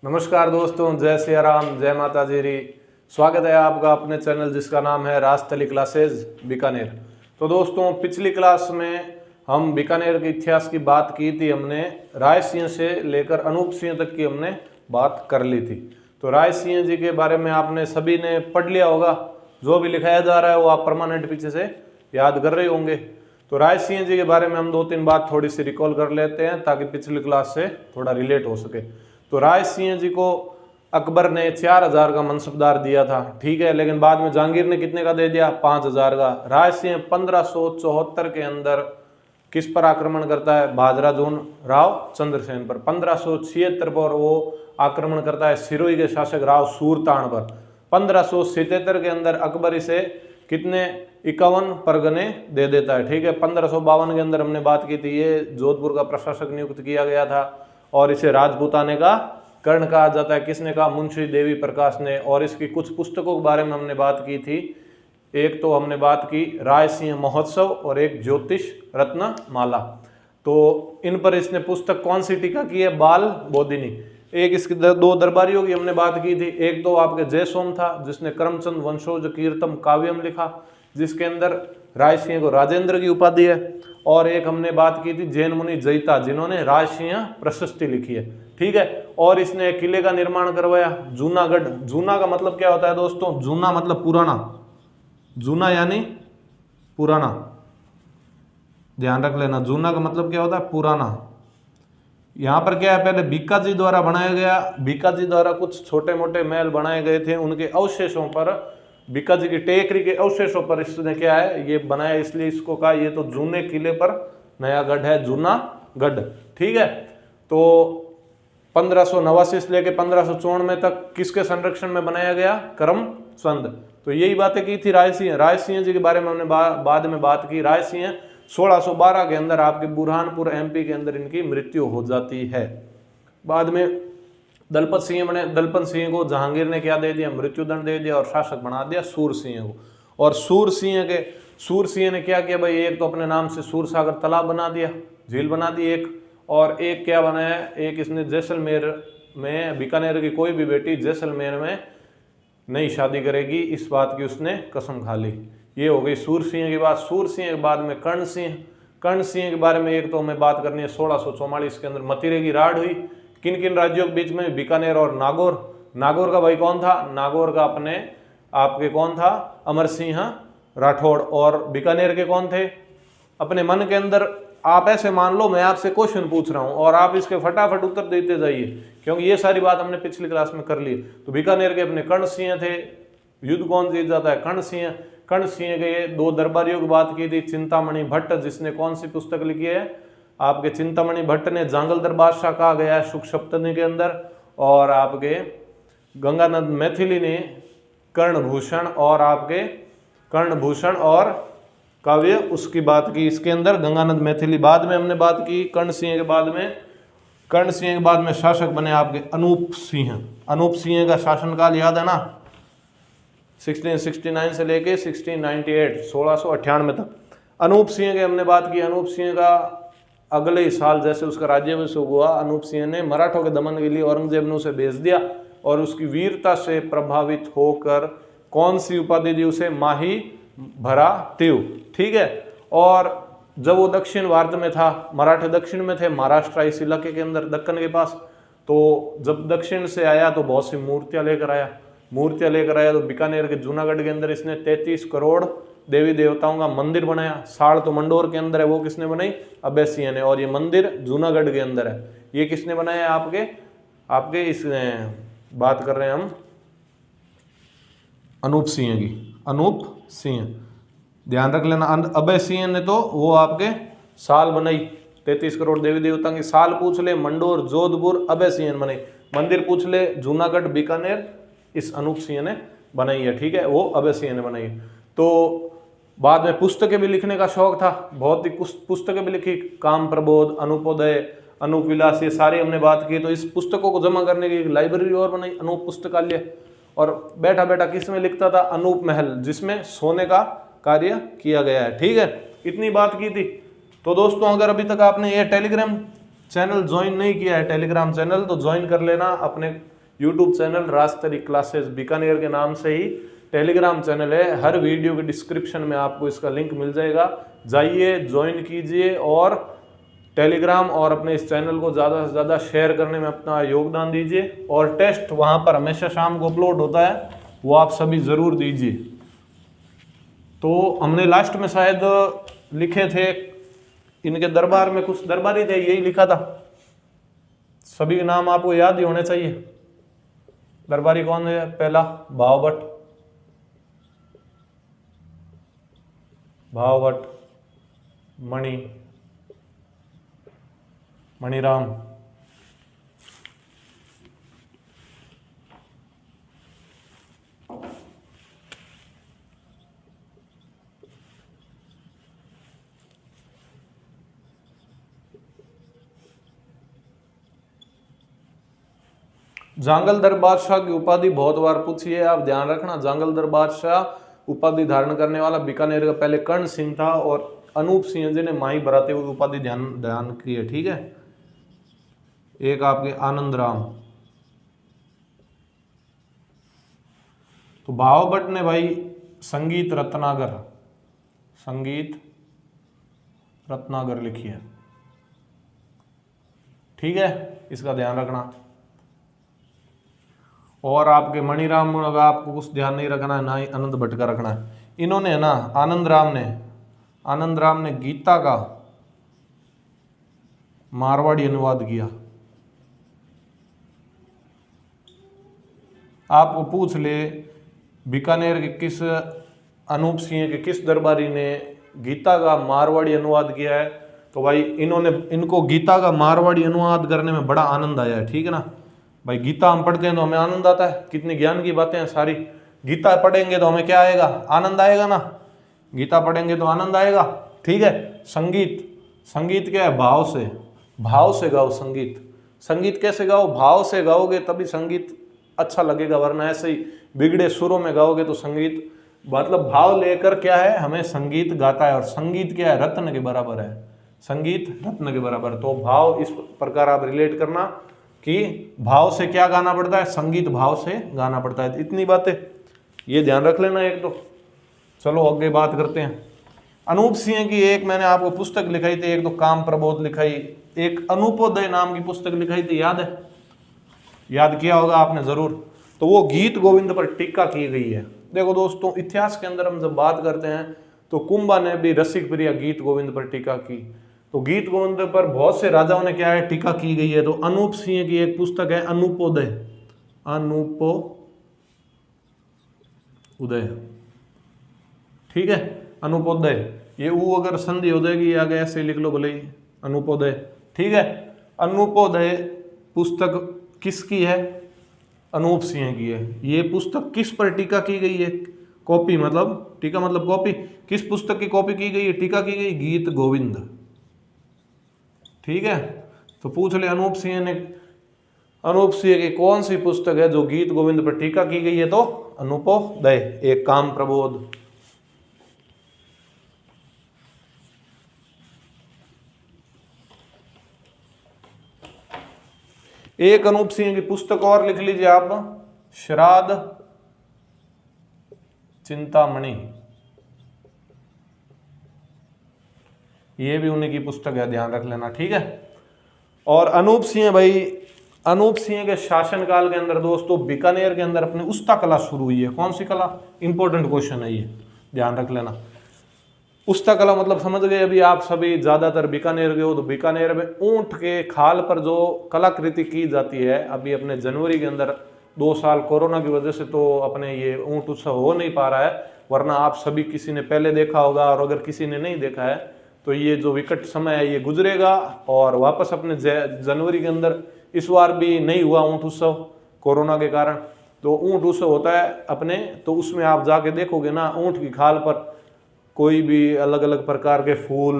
नमस्कार दोस्तों, जय सिया राम, जय माता जी। स्वागत है आपका अपने चैनल जिसका नाम है राजतली क्लासेज बीकानेर। तो दोस्तों, पिछली क्लास में हम बीकानेर के इतिहास की बात की थी। हमने राय सिंह से लेकर अनूप सिंह तक की हमने बात कर ली थी। तो राय सिंह जी के बारे में आपने सभी ने पढ़ लिया होगा। जो भी लिखाया जा रहा है वो आप परमानेंट पीछे से याद कर रहे होंगे। तो राय सिंह जी के बारे में हम 2-3 बात थोड़ी सी रिकॉल कर लेते हैं ताकि पिछली क्लास से थोड़ा रिलेट हो सके। तो राय सिंह जी को अकबर ने 4000 का मनसबदार दिया था, ठीक है, लेकिन बाद में जहांगीर ने कितने का दे दिया? 5000 का। राय सिंह 1574 के अंदर किस पर आक्रमण करता है? बहादुराजून राव चंद्रसेन पर। 1576 पर वो आक्रमण करता है सिरोही के शासक राव सूरतान पर। 1577 के अंदर अकबर इसे कितने 51 परगने दे देता है, ठीक है। 1552 के अंदर हमने बात की थी, ये जोधपुर का प्रशासक नियुक्त किया गया था और इसे राजपूताने का कर्ण कहा जाता है। किसने कहा? मुंशी देवी प्रकाश ने। और इसकी कुछ पुस्तकों के बारे में हमने बात की थी। एक तो हमने बात की राय सिंह महोत्सव और एक ज्योतिष रत्न माला। तो इन पर इसने पुस्तक कौन सी टीका की है? बाल बोधिनी। एक इसकी 2 दरबारियों की हमने बात की थी। एक तो आपके जय सोम था जिसने करमचंद वंशोज कीर्तम काव्यम लिखा, जिसके अंदर राय सिंह को राजेंद्र की उपाधि है। और एक हमने बात की थी जैन मुनि जयिता, जिन्होंने राय सिंह प्रशस्ति लिखी है, ठीक है। और इसने किले का निर्माण करवाया जूनागढ़। जूना का मतलब क्या होता है दोस्तों? जूना मतलब पुराना, जूना यानी पुराना, ध्यान रख लेना। जूना का मतलब क्या होता है? पुराना। यहाँ पर क्या है, पहले बीकाजी द्वारा बनाया गया। बीकाजी द्वारा कुछ छोटे मोटे महल बनाए गए थे, उनके अवशेषों पर, बीकाजी की टेकरी के अवशेषों पर इसने क्या है, ये बनाया। इसलिए इसको कहा ये तो जूने किले पर नया गढ़ है, जूनागढ़, ठीक है। तो 1589 से लेकर 1594 तक किसके संरक्षण में बनाया गया? करमचंद। तो यही बातें की थी राय सिंह। राय सिंह जी के बारे में हमने बाद में बात की। राय सिंह 1612 के अंदर आपके बुरहानपुर एमपी के अंदर इनकी मृत्यु हो जाती है। बाद में दलपत सिंह बने। दलपत सिंह को जहांगीर ने क्या दे दिया? मृत्युदंड दे दिया और शासक बना दिया सूर सिंह को। और सूर सिंह ने क्या किया भाई? एक तो अपने नाम से सूर सागर तालाब बना दिया, झील बना दी एक। और एक क्या बनाया? एक इसने जैसलमेर में, बीकानेर की कोई भी बेटी जैसलमेर में नहीं शादी करेगी, इस बात की उसने कसम खा ली। ये हो गई सूर सिंह की बात। सूर सिंह के बाद में कर्ण सिंह। कर्ण सिंह के बारे में एक तो हमें बात करनी है। 1644 के अंदर मतिरे की राड़ हुई। किन किन राज्यों के बीच में? बीकानेर और नागौर। नागौर का भाई कौन था? नागौर का अपने आपके कौन था? अमर सिंह राठौड़। और बीकानेर के कौन थे? अपने मन के अंदर आप ऐसे मान लो मैं आपसे क्वेश्चन पूछ रहा हूं और आप इसके फटाफट उत्तर देते जाइए, क्योंकि ये सारी बात हमने पिछली क्लास में कर ली। तो बीकानेर के अपने कर्ण सिंह थे। युद्ध कौन जीत जाता है? कर्ण सिंह। कर्ण सिंह के 2 दरबारियों की बात की थी। चिंतामणि भट्ट, जिसने कौन सी पुस्तक लिखी है? आपके चिंतामणि भट्ट ने जांगल दरबार शाह कहा गया है सुख सप्तमी के अंदर। और आपके गंगानंद मैथिली ने कर्णभूषण और आपके कर्णभूषण और काव्य उसकी बात की इसके अंदर, गंगानंद मैथिली। बाद में हमने बात की कर्ण सिंह के बाद में शासक बने आपके अनूप सिंह। अनूप सिंह का शासनकाल याद है ना? 1669 से लेके 1698, 1698 तक अनूप सिंह की हमने बात की। अनूप सिंह का अगले ही साल जैसे उसका राज्याभिषेक हुआ, अनूप सिंह ने मराठों के दमन के लिए औरंगजेब ने उसे भेज दिया और उसकी वीरता से प्रभावित होकर कौन सी उपाधि दी उसे? माही भरा तिव, ठीक है। और जब वो दक्षिण भारत में था, मराठे दक्षिण में थे, महाराष्ट्र इस इलाके के अंदर दक्कन के पास, तो जब दक्षिण से आया तो बहुत सी मूर्तियां लेकर आया। तो बीकानेर के जूनागढ़ के अंदर इसने 33 करोड़ देवी देवताओं का मंदिर बनाया। साड़ तो मंडोर के अंदर है, वो किसने बनाई? अभय सिंह ने। और ये मंदिर जूनागढ़ के अंदर है, ये किसने बनाया? आपके इस बात कर रहे हैं हम अनूप सिंह की। अनूप सिंह, ध्यान रख लेना। अभय सिंह ने तो वो आपके साल बनाई, 33 करोड़ देवी देवता की साल पूछ ले, मंडोर जोधपुर अभय सिंह ने बनाई। मंदिर पूछ ले, जूनागढ़ बीकानेर इस अनूप सिंह ने बनाई है, ठीक है, वो अभय सिंह ने बनाई है। तो बाद में पुस्तकें भी लिखने का शौक था, बहुत ही पुस्तकें भी लिखी। काम प्रबोध, अनुपोदय, अनूप विलास, ये सारी हमने बात की। तो इस पुस्तकों को जमा करने की एक लाइब्रेरी और बनाई, अनूप पुस्तकालय। और बैठा बैठा किस में लिखता था? अनूप महल, जिसमें सोने का कार्य किया गया है, ठीक है। इतनी बात की थी। तो दोस्तों, अगर अभी तक आपने ये टेलीग्राम चैनल ज्वाइन नहीं किया है, टेलीग्राम चैनल, तो ज्वाइन कर लेना। अपने यूट्यूब चैनल राजतरी क्लासेस बीकानेर के नाम से ही टेलीग्राम चैनल है। हर वीडियो के डिस्क्रिप्शन में आपको इसका लिंक मिल जाएगा, जाइए ज्वाइन कीजिए और टेलीग्राम और अपने इस चैनल को ज़्यादा से ज़्यादा शेयर करने में अपना योगदान दीजिए। और टेस्ट वहाँ पर हमेशा शाम को अपलोड होता है, वो आप सभी ज़रूर दीजिए। तो हमने लास्ट में शायद लिखे थे इनके दरबार में, कुछ दरबारी थे, यही लिखा था। सभी के नाम आपको याद ही होने चाहिए। दरबारी कौन है? पहला भावभट्ट, भावभट्ट, मणिराम, जांगलदर बादशाह की उपाधि बहुत बार पूछी है, आप ध्यान रखना। जांगलदर बादशाह उपाधि धारण करने वाला बीकानेर का पहले कर्ण सिंह था और अनूप सिंह जी ने माही भराते हुए उपाधि ध्यान की है, ठीक है। एक आपके आनंद राम। तो भावभट्ट ने भाई संगीत रत्नागर लिखी है, ठीक है, इसका ध्यान रखना। और आपके मणिराम का आपको कुछ ध्यान नहीं रखना है, ना ही आनंद भट्ट का रखना है। इन्होंने है ना, आनंद राम ने गीता का मारवाड़ी अनुवाद किया। आपको पूछ ले बीकानेर के किस अनूप सिंह के किस दरबारी ने गीता का मारवाड़ी अनुवाद किया है, तो भाई इनको गीता का मारवाड़ी अनुवाद करने में बड़ा आनंद आया है, ठीक है ना। भाई गीता हम पढ़ते हैं तो हमें आनंद आता है, कितनी ज्ञान की बातें हैं सारी। गीता पढ़ेंगे तो हमें क्या आएगा? आनंद आएगा ना। गीता पढ़ेंगे तो आनंद आएगा, ठीक है। संगीत क्या है? भाव से गाओ संगीत कैसे गाओ? भाव से गाओगे तभी संगीत अच्छा लगेगा, वरना ऐसे ही बिगड़े सुरों में गाओगे तो संगीत मतलब भाव लेकर क्या है, हमें संगीत गाता है। और संगीत क्या है? रत्न के बराबर है, संगीत रत्न के बराबर। तो भाव इस प्रकार आप रिलेट करना कि भाव से क्या गाना पड़ता है? संगीत भाव से गाना पड़ता है। इतनी बातें ये ध्यान रख लेना एक तो। चलो आगे बात करते हैं। अनूप सिंह की एक मैंने आपको पुस्तक लिखाई थी, एक तो काम प्रबोध लिखाई, एक अनुपोदय नाम की पुस्तक लिखाई थी, याद है? याद किया होगा आपने जरूर। तो वो गीत गोविंद पर टीका की गई है। देखो दोस्तों, इतिहास के अंदर हम जब बात करते हैं तो कुंभा ने भी रसिक प्रिया गीत गोविंद पर टीका की। तो गीत गोविंद पर बहुत से राजाओं ने क्या है, टीका की गई है। तो अनूप सिंह की एक पुस्तक है अनुपोदय, ठीक है, अनुपोदय। ये वो अगर संधि हो जाएगी आगे ऐसे लिख लो भले ही, अनुपोदय, ठीक है। अनुपोदय पुस्तक किसकी है? अनूप सिंह की है। ये पुस्तक किस पर टीका की गई है? कॉपी मतलब, टीका मतलब कॉपी। किस पुस्तक की कॉपी की गई है, टीका की गई? गीत गोविंद, ठीक है। तो पूछ ले अनूप सिंह की कौन सी पुस्तक है जो गीत गोविंद पर टीका की गई है? तो अनुपोदय, एक काम प्रबोध। एक अनूप सिंह की पुस्तक और लिख लीजिए आप, श्राद्ध चिंतामणि, ये भी उन्हीं की पुस्तक है, ध्यान रख लेना, ठीक है। और अनूप सिंह के शासनकाल के अंदर दोस्तों बीकानेर के अंदर अपनी उस्ता कला शुरू हुई है। कौन सी कला? इंपॉर्टेंट क्वेश्चन है ये, ध्यान रख लेना। उस्ता कला मतलब समझ गए अभी आप सभी, ज्यादातर बीकानेर के हो तो बीकानेर में ऊंट के खाल पर जो कलाकृति की जाती है, अभी अपने जनवरी के अंदर 2 साल कोरोना की वजह से तो अपने ये ऊंट उत्सव हो नहीं पा रहा है, वरना आप सभी किसी ने पहले देखा होगा, और अगर किसी ने नहीं देखा है तो ये जो विकट समय है ये गुजरेगा और वापस अपने जनवरी के अंदर इस बार भी नहीं हुआ ऊंट उत्सव कोरोना के कारण। तो ऊंट उत्सव होता है अपने, तो उसमें आप जाके देखोगे ना, ऊंट की खाल पर कोई भी अलग अलग प्रकार के फूल,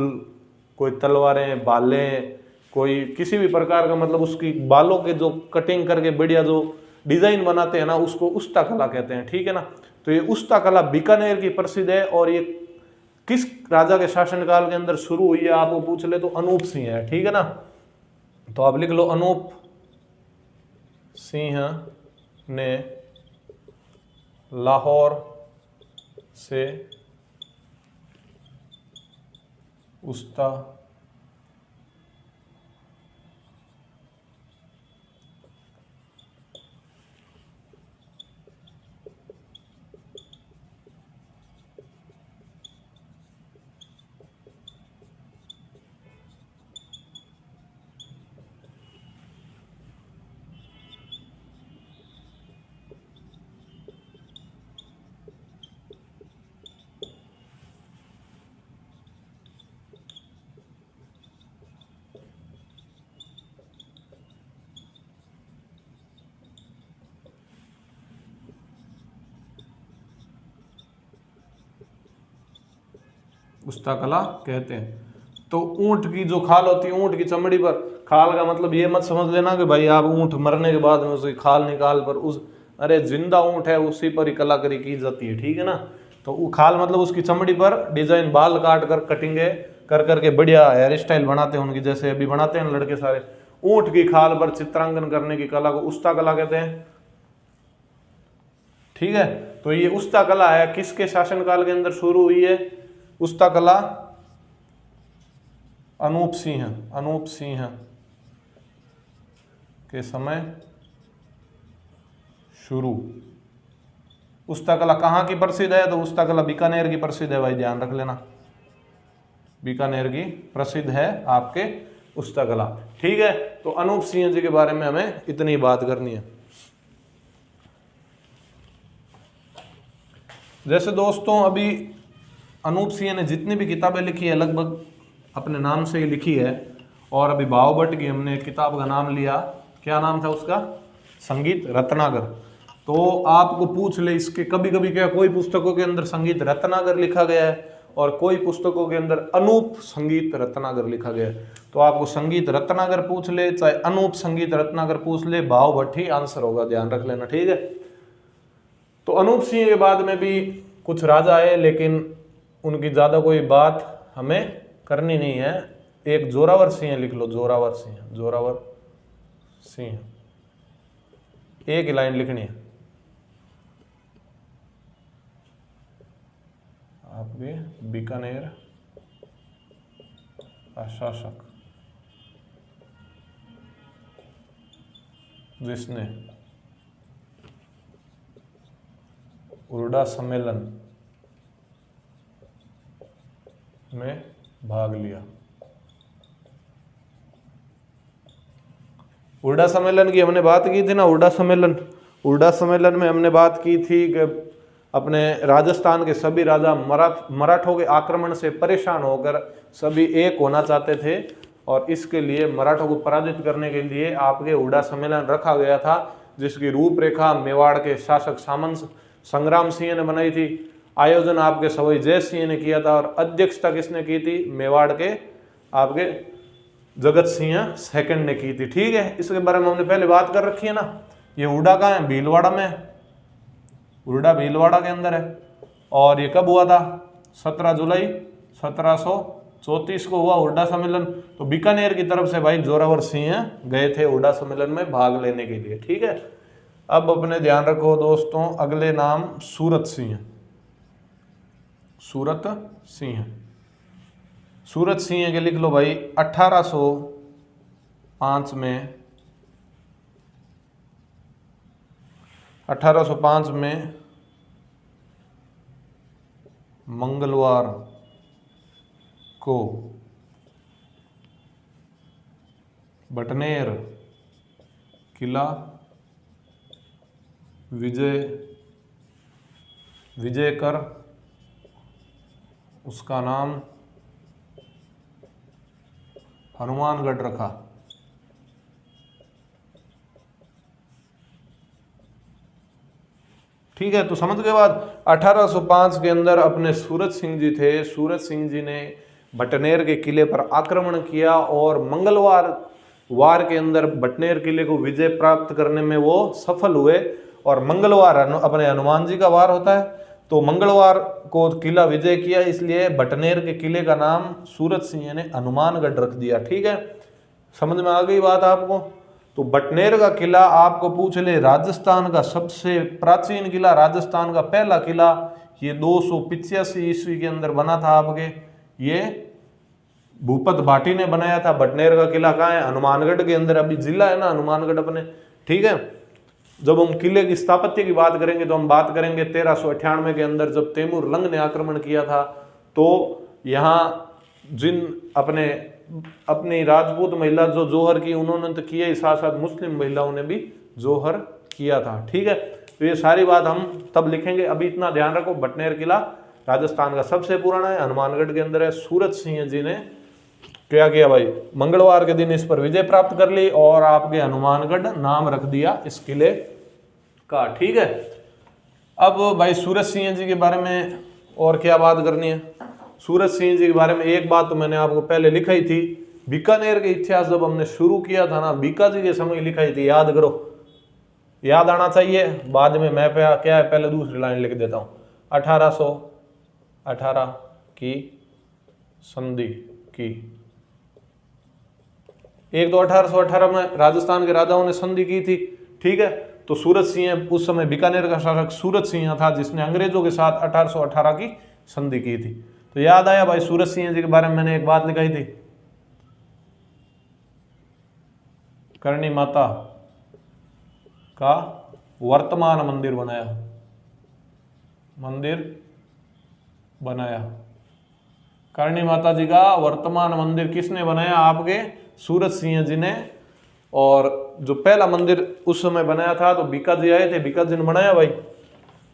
कोई तलवारें, बालें, कोई किसी भी प्रकार का, मतलब उसकी बालों के जो कटिंग करके बढ़िया जो डिजाइन बनाते हैं ना, उसको उस्ता कला कहते हैं, ठीक है ना। तो ये उस्ता कला बीकानेर की प्रसिद्ध है। और ये किस राजा के शासनकाल के अंदर शुरू हुई है आपको पूछ ले तो अनूप सिंह है, ठीक है ना। तो आप लिख लो अनूप सिंह ने लाहौर से उस्ता उस्ताकला कहते हैं। तो ऊंट की जो खाल होती है, ऊंट की चमड़ी पर खाल का मतलब ये मत समझ लेना कि भाई आप ऊंट मरने के बाद में उसकी खाल निकाल पर उस, अरे जिंदा ऊंट है उसी पर ही कलाकारी की जाती है, ठीक है ना। तो वो खाल मतलब उसकी चमड़ी पर डिजाइन, बाल काट कर कटिंगे कर करके बढ़िया हेयर स्टाइल बनाते हैं उनकी, जैसे अभी बनाते हैं लड़के सारे। ऊंट की खाल पर चित्रांकन करने की कला को उस्ता कला कहते हैं, ठीक है। तो ये उस्ता कला है, किसके शासनकाल के अंदर शुरू हुई है? उस्ता कला अनूप सिंह के समय शुरू। उस्ता कला कहाँ की प्रसिद्ध है? तो उस्ता कला बीकानेर की प्रसिद्ध है भाई, ध्यान रख लेना, बीकानेर की प्रसिद्ध है आपके उस्ता कला, ठीक है। तो अनूप सिंह जी के बारे में हमें इतनी बात करनी है। जैसे दोस्तों अभी अनूप सिंह ने जितनी भी किताबें लिखी है लगभग अपने नाम से ही लिखी है। और अभी भाव भट्ट की हमने किताब का नाम लिया, क्या नाम था उसका? संगीत रत्नाकर। तो आपको पूछ ले इसके कभी कभी क्या, कोई पुस्तकों के अंदर संगीत रत्नाकर लिखा गया है और कोई पुस्तकों के अंदर अनूप संगीत रत्नाकर लिखा गया है। तो आपको संगीत रत्नाकर पूछ ले चाहे अनूप संगीत रत्नाकर पूछ ले, भाव भट्ट ही आंसर होगा, ध्यान रख लेना, ठीक है। तो अनूप सिंह के बाद में भी कुछ राजा आए, लेकिन उनकी ज्यादा कोई बात हमें करनी नहीं है। एक जोरावर सिंह लिख लो, जोरावर सिंह, एक ही लाइन लिखनी है आपके बीकानेर शासक, जिसने उर्डा सम्मेलन में भाग लिया। उर्डा सम्मेलन की हमने बात की थी ना, उर्डा सम्मेलन में हमने बात की थी कि अपने राजस्थान के सभी राजा मराठों के आक्रमण से परेशान होकर सभी एक होना चाहते थे और इसके लिए मराठों को पराजित करने के लिए आपके उर्डा सम्मेलन रखा गया था, जिसकी रूपरेखा मेवाड़ के शासक सामंत संग्राम सिंह ने बनाई थी। आयोजन आपके सवाई जय सिंह ने किया था और अध्यक्षता किसने की थी? मेवाड़ के आपके जगत सिंह सेकंड ने की थी, ठीक है। इसके बारे में हमने पहले बात कर रखी है ना। ये उर्डा कहाँ है? भीलवाड़ा में, उर्डा भीलवाड़ा के अंदर है। और ये कब हुआ था? 17 जुलाई 1734 को हुआ उर्डा सम्मेलन। तो बीकानेर की तरफ से भाई जोरावर सिंह गए थे उर्डा सम्मेलन में भाग लेने के लिए, ठीक है। अब अपने ध्यान रखो दोस्तों, अगले नाम सूरत सिंह। सूरत सिंह के लिख लो भाई। 1805 में मंगलवार को बटनेर किला विजय कर उसका नाम हनुमानगढ़ रखा। ठीक है, तो समझ गए बात। 1805 के अंदर अपने सूरत सिंह जी थे, सूरत सिंह जी ने बटनेर के किले पर आक्रमण किया और मंगलवार के अंदर बटनेर किले को विजय प्राप्त करने में वो सफल हुए। और मंगलवार अपने हनुमान जी का वार होता है, तो मंगलवार को किला विजय किया, इसलिए बटनेर के किले का नाम सूरत सिंह ने हनुमानगढ़ रख दिया। ठीक है, समझ में आ गई बात आपको। तो बटनेर का किला आपको पूछ ले, राजस्थान का सबसे प्राचीन किला, राजस्थान का पहला किला, ये 285 ईस्वी के अंदर बना था आपके, ये भूपत भाटी ने बनाया था। बटनेर का किला कहाँ है? हनुमानगढ़ के अंदर, अभी जिला है ना हनुमानगढ़ अपने, ठीक है। जब हम किले की स्थापत्य की बात करेंगे तो हम बात करेंगे 1398 के अंदर जब तैमूर लंग ने आक्रमण किया था, तो यहाँ जिन अपनी राजपूत महिला जो जोहर की, उन्होंने तो किया ही, साथ साथ मुस्लिम महिलाओं ने भी जोहर किया था, ठीक है। तो ये सारी बात हम तब लिखेंगे, अभी इतना ध्यान रखो, बटनेर किला राजस्थान का सबसे पुराना है, हनुमानगढ़ के अंदर है। सूरत सिंह जी ने क्या किया भाई? मंगलवार के दिन इस पर विजय प्राप्त कर ली और आपके हनुमानगढ़ नाम रख दिया इस किले का, ठीक है। अब भाई सूरत सिंह जी के बारे में और क्या बात करनी है? सूरत सिंह जी के बारे में एक बात तो मैंने आपको पहले लिखाई थी, बीकानेर के इतिहास जब हमने शुरू किया था ना, बीका जी के समय लिखाई थी, याद करो, याद आना चाहिए। बाद में मैं पे क्या है, पहले दूसरी लाइन लिख देता हूँ। 1818 की संधि की, एक तो 1818 में राजस्थान के राजाओं ने संधि की थी, ठीक है। तो सूरत सिंह उस समय बीकानेर का शासक सूरत सिंह था जिसने अंग्रेजों के साथ 1818 की संधि की थी। तो याद आया भाई, सूरत सिंह जी के बारे में मैंने एक बात लिखाई थी, करणी माता का वर्तमान मंदिर बनाया। करणी माता जी का वर्तमान मंदिर किसने बनाया? आपके सूरत सिंह जी ने। और जो पहला मंदिर उस समय बनाया था तो बीका जी आए थे, बीका जी ने बनाया भाई।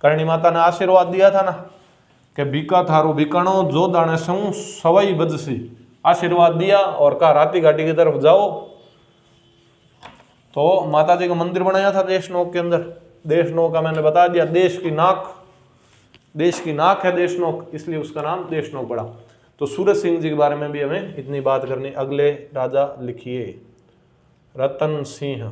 करणी माता ने आशीर्वाद दिया था ना कि बीका थारो बीकाणो जो दाने सऊ सवाई बजसी, आशीर्वाद दिया और कहा राती घाटी की तरफ जाओ। तो माता जी का मंदिर बनाया था देशनोक के अंदर। देशनोक का मैंने बता दिया, देश की नाक है देशनोक, इसलिए उसका नाम देशनोक पड़ा। तो सूरत सिंह जी के बारे में भी हमें इतनी बात करनी। अगले राजा लिखिए, रतन सिंह।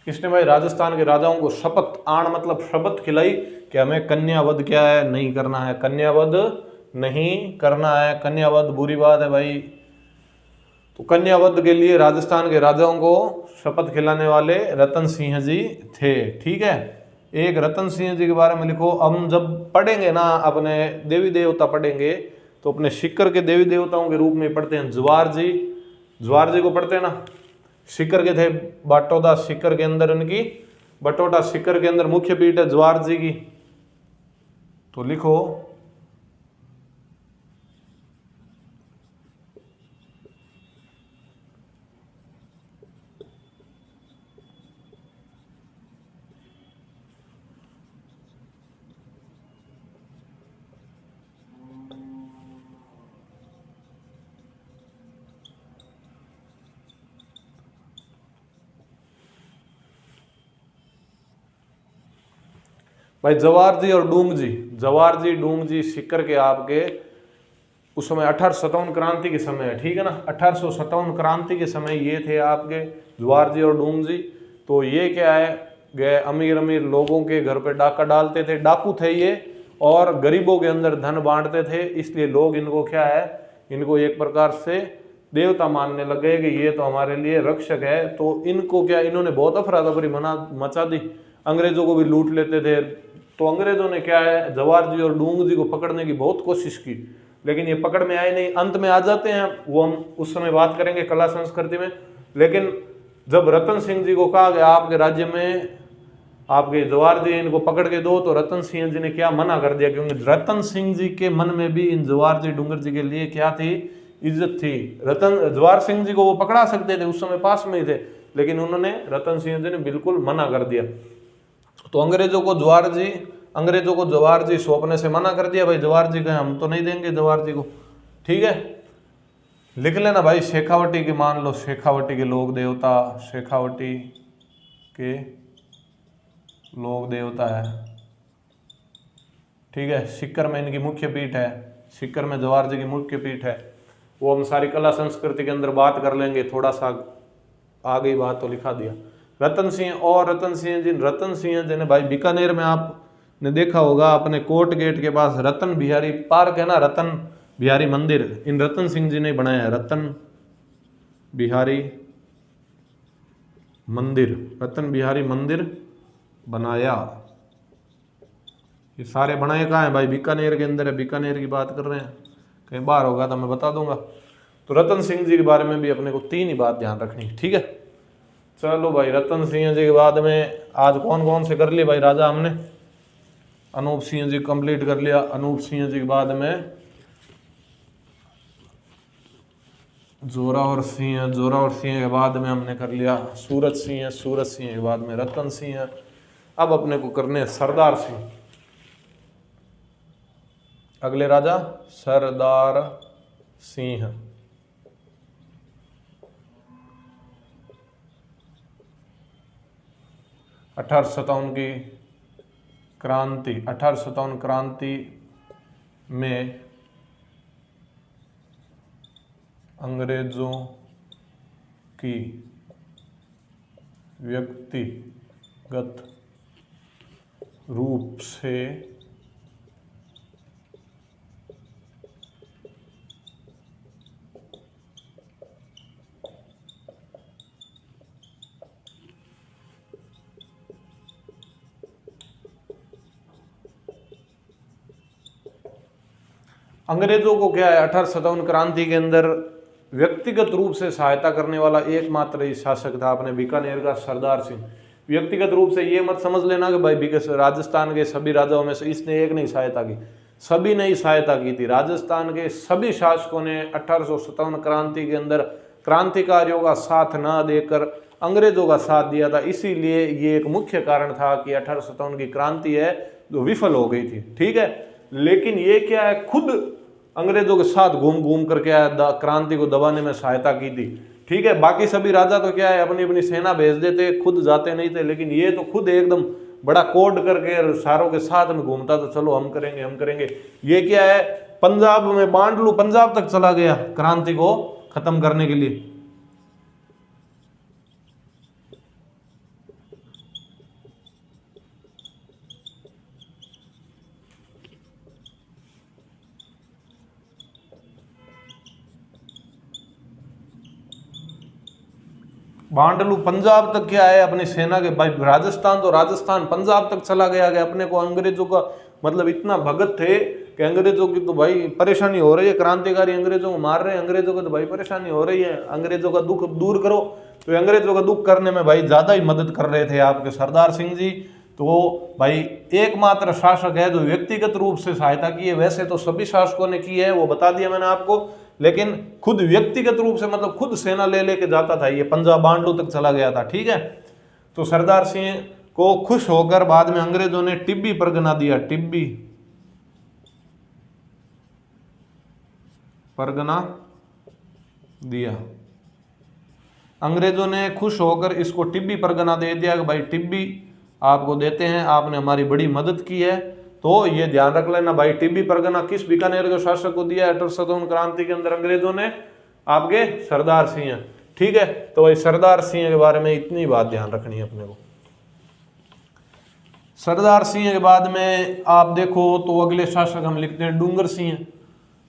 किसने भाई राजस्थान के राजाओं को शपथ, आण मतलब शपथ खिलाई कि हमें कन्यावध क्या है, नहीं करना है, कन्यावध नहीं करना है, कन्यावध बुरी बात है भाई। तो कन्यावध के लिए राजस्थान के राजाओं को शपथ खिलाने वाले रतन सिंह जी थे, ठीक है। एक रतन सिंह जी के बारे में लिखो। हम जब पढ़ेंगे ना अपने देवी देवता पढ़ेंगे तो अपने सिक्कर के देवी देवताओं के रूप में पढ़ते हैं। ज्वार जी को पढ़ते हैं ना, सिक्कर के थे बटोदा, सिक्कर के अंदर इनकी बटोटा, सिक्कर के अंदर मुख्य पीठ है ज्वार जी की। तो लिखो भाई जवार जी और डूंग जी सिक्कर के आपके उस समय 1857 क्रांति के समय है, ठीक है ना। 1857 क्रांति के समय ये थे आपके जवार जी और डूंग जी। तो ये क्या है, गए अमीर लोगों के घर पे डाका डालते थे, डाकू थे ये, और गरीबों के अंदर धन बांटते थे। इसलिए लोग इनको क्या है, इनको एक प्रकार से देवता मानने लग गए कि ये तो हमारे लिए रक्षक है। तो इनको क्या, इन्होंने बहुत अफरा तफरी मचा दी, अंग्रेजों को भी लूट लेते थे। तो अंग्रेजों ने क्या है, जवार जी और डूंग जी को पकड़ने की बहुत कोशिश की, लेकिन ये पकड़ में आए नहीं। अंत में आ जाते हैं, वो हम उस समय बात करेंगे कला संस्कृति में। लेकिन जब रतन सिंह जी को कहा कि आपके राज्य में आपके जवार जी इनको पकड़ के दो, तो रतन सिंह जी ने क्या मना कर दिया, क्योंकि रतन सिंह जी के मन में भी इन जवार जी डूंगर जी के लिए क्या थी, इज्जत थी। जवार सिंह जी को वो पकड़ा सकते थे, उस समय पास में ही थे, लेकिन उन्होंने रतन सिंह जी ने बिल्कुल मना कर दिया। तो अंग्रेजों को जवार जी सौंपने से मना कर दिया। भाई जवार जी कहे हम तो नहीं देंगे जवार जी को, ठीक है। लिख लेना भाई, शेखावटी के, मान लो शेखावटी के लोक देवता, शेखावटी के लोक देवता है ठीक है। सीकर में इनकी मुख्य पीठ है, सीकर में जवाहर जी की मुख्य पीठ है। वो हम सारी कला संस्कृति के अंदर बात कर लेंगे, थोड़ा सा आ गई बात तो लिखा दिया। रतन सिंह और रतन सिंह जी ने भाई बीकानेर में आपने देखा होगा, अपने कोर्ट गेट के पास रतन बिहारी पार्क है ना, रतन बिहारी मंदिर, इन रतन सिंह जी ने बनाया है। रतन बिहारी मंदिर बनाया। ये सारे बनाए कहाँ हैं भाई? बीकानेर के अंदर है। बीकानेर की बात कर रहे हैं, कहीं बाहर होगा तो मैं बता दूंगा। तो रतन सिंह जी के बारे में भी अपने को 3 ही बात ध्यान रखनी, ठीक है। चलो भाई, रतन सिंह जी के बाद में आज कौन कौन से कर लिए भाई राजा हमने? अनूप सिंह जी कंप्लीट कर लिया। अनूप सिंह जी के बाद में जोरावर सिंह के बाद में हमने कर लिया सूरज सिंह के बाद में रतन सिंह। अब अपने को करने सरदार सिंह। अगले राजा सरदार सिंह। अठारह सत्तावन क्रांति में अंग्रेजों की व्यक्तिगत रूप से अंग्रेजों को क्या है, 1857 क्रांति के अंदर व्यक्तिगत रूप से सहायता करने वाला एकमात्र ही शासक था अपने बीकानेर का सरदार सिंह। व्यक्तिगत रूप से ये मत समझ लेना कि भाई राजस्थान के सभी राजाओं में से इसने एक नहीं सहायता की, सभी ने ही सहायता की थी। राजस्थान के सभी शासकों ने 1857 क्रांति के अंदर क्रांतिकारियों का साथ न देकर अंग्रेजों का साथ दिया था। इसीलिए ये एक मुख्य कारण था कि 1857 की क्रांति है जो विफल हो गई थी, ठीक है। लेकिन ये क्या है, खुद अंग्रेजों के साथ घूम घूम करके क्रांति को दबाने में सहायता की थी, ठीक है। बाकी सभी राजा तो क्या है, अपनी अपनी सेना भेज देते, खुद जाते नहीं थे। लेकिन ये तो खुद एकदम बड़ा कोड करके सारों के साथ में घूमता, तो चलो हम करेंगे। ये क्या है, पंजाब में बांट लू, पंजाब तक चला गया क्रांति को खत्म करने के लिए। बांडलू पंजाब तक क्या है अपनी सेना के भाई, राजस्थान पंजाब तक चला गया। अपने को अंग्रेजों का मतलब इतना भगत थे कि अंग्रेजों की तो भाई परेशानी हो रही है, क्रांतिकारी अंग्रेजों को मार रहे हैं, अंग्रेजों को तो भाई परेशानी हो रही है, अंग्रेजों का दुख दूर करो। तो अंग्रेजों का दुख करने में भाई ज्यादा ही मदद कर रहे थे आपके सरदार सिंह जी। तो भाई एकमात्र शासक है जो व्यक्तिगत रूप से सहायता की है। वैसे तो सभी शासकों ने की है, वो बता दिया मैंने आपको, लेकिन खुद व्यक्तिगत रूप से मतलब खुद सेना ले लेके जाता था। ये पंजाब बांडू तक चला गया था, ठीक है। तो सरदार सिंह को खुश होकर बाद में अंग्रेजों ने टिब्बी परगना दिया, टिब्बी परगना दिया। अंग्रेजों ने खुश होकर इसको टिब्बी परगना दे दिया कि भाई टिब्बी आपको देते हैं, आपने हमारी बड़ी मदद की है। तो ये ध्यान रख लेना भाई, टिब्बी परगना किस बीकानेर के शासक को दिया? 1857 क्रांति के अंदर अंग्रेजों ने आपके सरदार सिंह, ठीक है। तो भाई सरदार सिंह के बारे में इतनी बात ध्यान रखनी है अपने को। सरदार सिंह के बाद में आप देखो तो अगले शासक हम लिखते हैं डूंगर सिंह,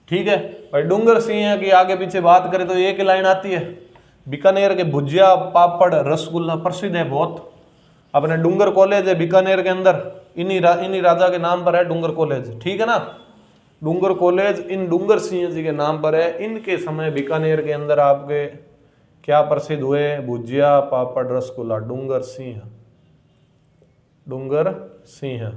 ठीक है। भाई डूंगर सिंह की आगे पीछे बात करें तो एक लाइन आती है, बीकानेर के भुजिया पापड़ रसगुल्ला प्रसिद्ध है बहुत। अपने डूंगर कॉलेज है बीकानेर के अंदर, इन्हीं राजा के नाम पर है डूंगर कॉलेज, ठीक है ना। डूंगर कॉलेज इन डूंगर सिंह जी के नाम पर है। इनके समय बीकानेर के अंदर आपके क्या प्रसिद्ध हुए? भुजिया पापड़ रसगुल्ला। डूंगर सिंह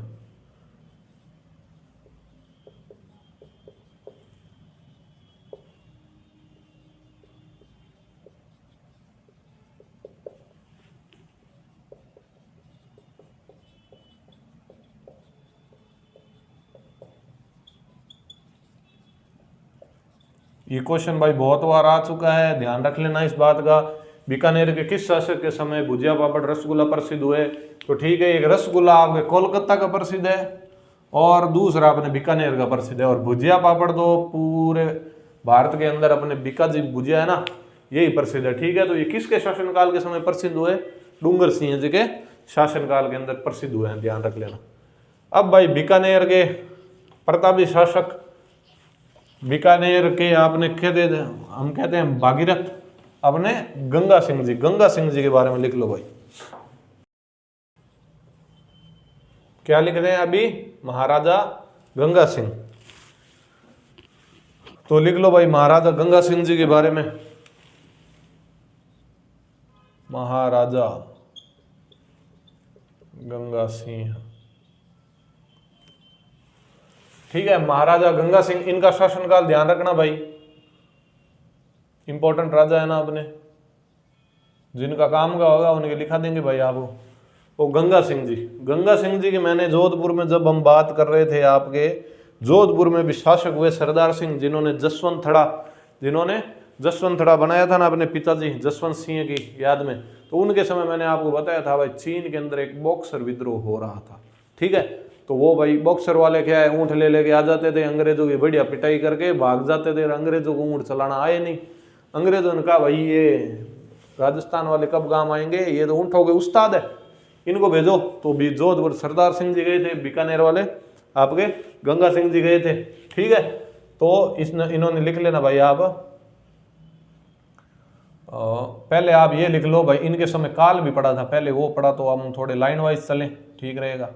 ये क्वेश्चन भाई बहुत बार आ चुका है, ध्यान रख लेना इस बात का। बीकानेर के किस शासक के समय भुजिया पापड़ रसगुल्ला प्रसिद्ध हुए? तो ठीक है, एक रसगुल्ला आपके कोलकाता का प्रसिद्ध है और दूसरा अपने बीकानेर का प्रसिद्ध है। और भुजिया पापड़ तो पूरे भारत के अंदर अपने बीका जी भुजिया है ना, यही प्रसिद्ध है। ठीक है, तो ये किसके शासनकाल के समय प्रसिद्ध हुए? डूंगर सिंह जी के शासनकाल के अंदर प्रसिद्ध हुए हैं, ध्यान रख लेना। अब भाई बीकानेर के प्रतापी शासक, बीकानेर के आपने कहते हम कहते हैं भागीरथ, अपने गंगा सिंह जी, गंगा सिंह जी के बारे में लिख लो भाई। क्या लिख रहे हैं अभी? महाराजा गंगा सिंह। तो लिख लो भाई महाराजा गंगा सिंह जी के बारे में। महाराजा गंगा सिंह, ठीक है, महाराजा गंगा सिंह, इनका शासनकाल ध्यान रखना भाई, इंपॉर्टेंट राजा है ना अपने, जिनका काम का होगा उनके लिखा देंगे भाई आपको। वो गंगा सिंह जी, गंगा सिंह जी की मैंने जोधपुर में जब हम बात कर रहे थे, आपके जोधपुर में भी शासक हुए सरदार सिंह, जिन्होंने जसवंत थड़ा बनाया था ना अपने पिताजी जसवंत सिंह की याद में। तो उनके समय मैंने आपको बताया था भाई चीन के अंदर एक बॉक्सर विद्रोह हो रहा था। ठीक है, तो वो भाई बॉक्सर वाले क्या है, ऊँट ले लेके आ जाते थे, अंग्रेजों की बढ़िया पिटाई करके भाग जाते थे। अंग्रेजों को ऊँट चलाना आए नहीं। अंग्रेजों ने कहा भाई ये राजस्थान वाले कब काम आएंगे, ये तो ऊँटों के उस्ताद है, इनको भेजो। तो भी जोधपुर सरदार सिंह जी गए थे, बीकानेर वाले आपके गंगा सिंह जी गए थे। ठीक है, तो इन्होंने लिख लेना भाई आप, पहले आप ये लिख लो भाई, इनके समय काल भी पड़ा था, पहले वो पढ़ा, तो हम थोड़े लाइन वाइज चलें, ठीक रहेगा।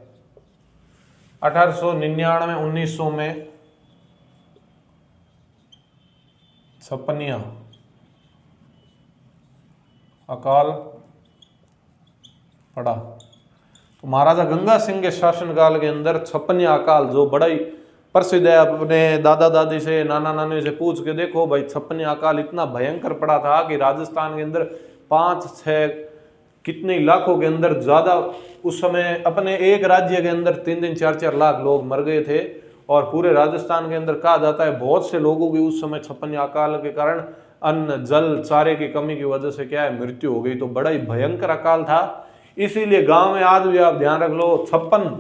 1899 1900 में छप्पनिया अकाल पड़ा। तो महाराजा गंगा सिंह के शासनकाल के अंदर छप्पनिया अकाल, जो बड़ा ही प्रसिद्ध है, अपने दादा दादी से नाना नानी से पूछ के देखो भाई, छप्पनिया अकाल इतना भयंकर पड़ा था कि राजस्थान के अंदर 5-6 कितने लाखों के अंदर ज्यादा उस समय अपने एक राज्य के अंदर 3-3 4-4 लाख लोग मर गए थे। और पूरे राजस्थान के अंदर कहा जाता है बहुत से लोगों की उस समय छप्पनिया अकाल के कारण अन्न जल चारे की कमी की वजह से क्या है मृत्यु हो गई। तो बड़ा ही भयंकर अकाल था। इसीलिए गांव में आज भी आप ध्यान रख लो, 56,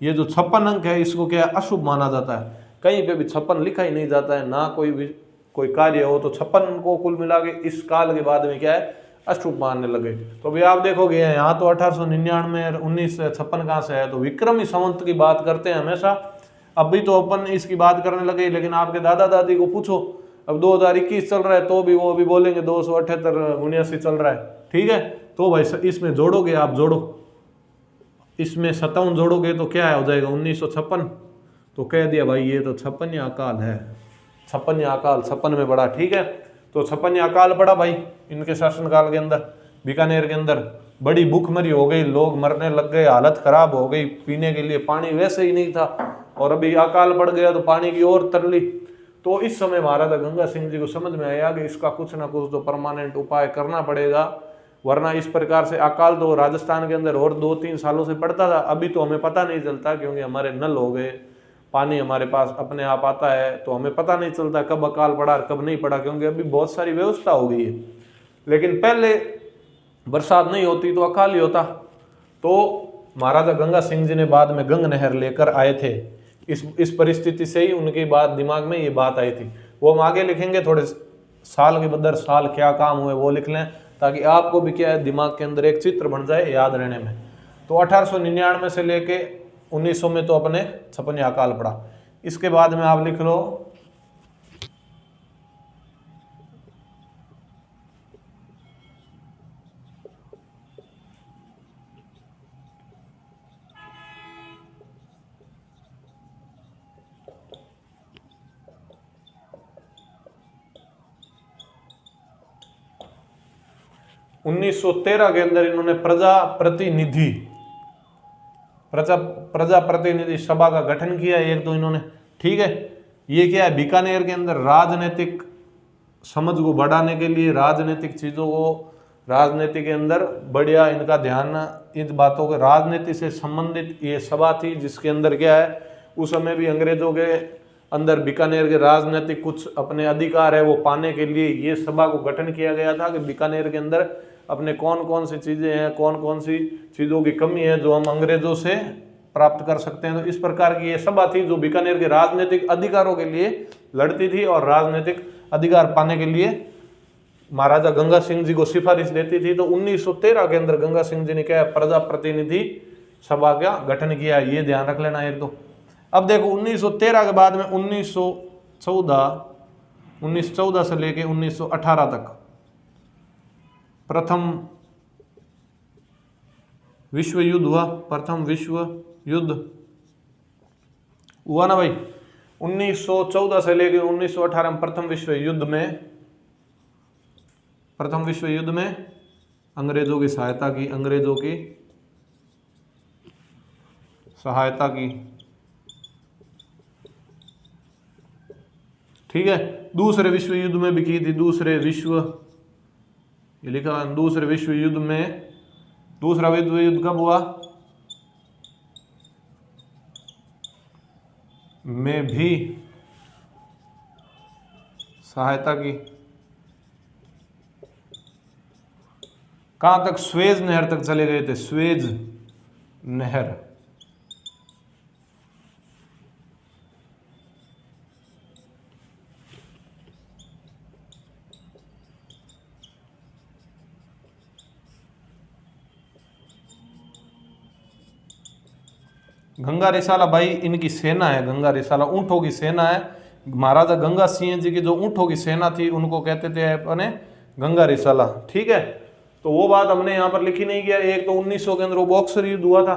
ये जो 56 अंक है इसको क्या अशुभ माना जाता है। कहीं पे भी 56 लिखा ही नहीं जाता है, ना कोई कार्य हो तो 56 को कुल मिला के इस काल के बाद में क्या है अशुभ मानने लगे। तो अभी आप देखोगे यहाँ तो 1899 1956 कहाँ से है, तो विक्रमी संवत की बात करते हैं हमेशा। अभी तो अपन इसकी बात करने लगे, लेकिन आपके दादा दादी को पूछो, अब 2021 चल रहा है तो भी वो भी बोलेंगे 278 चल रहा है। ठीक है, तो भाई इसमें जोड़ोगे आप, जोड़ो, इसमें 57 जोड़ोगे तो क्या हो जाएगा 1956। तो कह दिया भाई ये तो 56 अकाल है, 56 अकाल 56 में पड़ा। ठीक है, तो 56 अकाल पड़ा भाई इनके शासनकाल के अंदर। बीकानेर के अंदर बड़ी भूखमरी हो गई, लोग मरने लग गए, हालत खराब हो गई, पीने के लिए पानी वैसे ही नहीं था, और अभी अकाल पड़ गया तो पानी की ओर तरली। तो इस समय महाराजा गंगा सिंह जी को समझ में आया कि इसका कुछ ना कुछ तो परमानेंट उपाय करना पड़ेगा, वरना इस प्रकार से अकाल तो राजस्थान के अंदर और 2-3 सालों से पड़ता था, अभी तो हमें पता नहीं चलता क्योंकि हमारे नल हो गए, पानी हमारे पास अपने आप आता है, तो हमें पता नहीं चलता कब अकाल पड़ा और कब नहीं पड़ा, क्योंकि अभी बहुत सारी व्यवस्था हो गई है। लेकिन पहले बरसात नहीं होती तो अकाल ही होता। तो महाराजा गंगा सिंह जी ने बाद में गंग नहर लेकर आए थे। इस परिस्थिति से ही उनकी बात दिमाग में ये बात आई थी। वो हम आगे लिखेंगे, थोड़े साल के बदर साल क्या काम हुए वो लिख लें, ताकि आपको भी क्या है दिमाग के अंदर एक चित्र बन जाए याद रहने में। तो 1899 से लेके 1900 में तो अपने 56 अकाल पड़ा। इसके बाद में आप लिख लो 1913 के अंदर इन्होंने प्रजा प्रतिनिधि सभा का गठन किया एक तो इन्होंने। ठीक है, ये क्या है बीकानेर के अंदर राजनीतिक समझ को बढ़ाने के लिए, राजनीतिक चीजों को, राजनीति के अंदर बढ़िया इनका ध्यान इन बातों के, राजनीति से संबंधित ये सभा थी, जिसके अंदर क्या है उस समय भी अंग्रेजों के अंदर बीकानेर के राजनीतिक कुछ अपने अधिकार है वो पाने के लिए ये सभा को गठन किया गया था कि बीकानेर के अंदर अपने कौन कौन सी चीज़ें हैं, कौन कौन सी चीज़ों की कमी है जो हम अंग्रेजों से प्राप्त कर सकते हैं। तो इस प्रकार की ये सभा थी जो बीकानेर के राजनीतिक अधिकारों के लिए लड़ती थी और राजनीतिक अधिकार पाने के लिए महाराजा गंगा सिंह जी को सिफारिश देती थी। तो 1913 के अंदर गंगा सिंह जी ने क्या प्रजा प्रतिनिधि सभा का गठन किया, ये ध्यान रख लेना एक तो। अब देखो 1913 के बाद में 1914 से लेके 1918 तक प्रथम विश्व युद्ध हुआ। प्रथम विश्व युद्ध हुआ ना भाई, 1914 से लेके 1918 में प्रथम विश्व युद्ध में अंग्रेजों की सहायता की, ठीक है। दूसरे विश्व युद्ध में भी की थी, दूसरा विश्व युद्ध में, दूसरा विश्व युद्ध कब हुआ, में भी सहायता की। कहां तक, स्वेज नहर तक चले गए थे, स्वेज नहर। गंगा रिसाला भाई इनकी सेना है, गंगा रिसाला ऊंटों की सेना है। महाराजा गंगा सिंह जी की जो ऊंटों की सेना थी उनको कहते थे अपने गंगा रिसाला, ठीक है। तो वो बात हमने यहाँ पर लिखी नहीं किया। एक तो 1900 के अंदर वो बॉक्सर युद्ध हुआ था,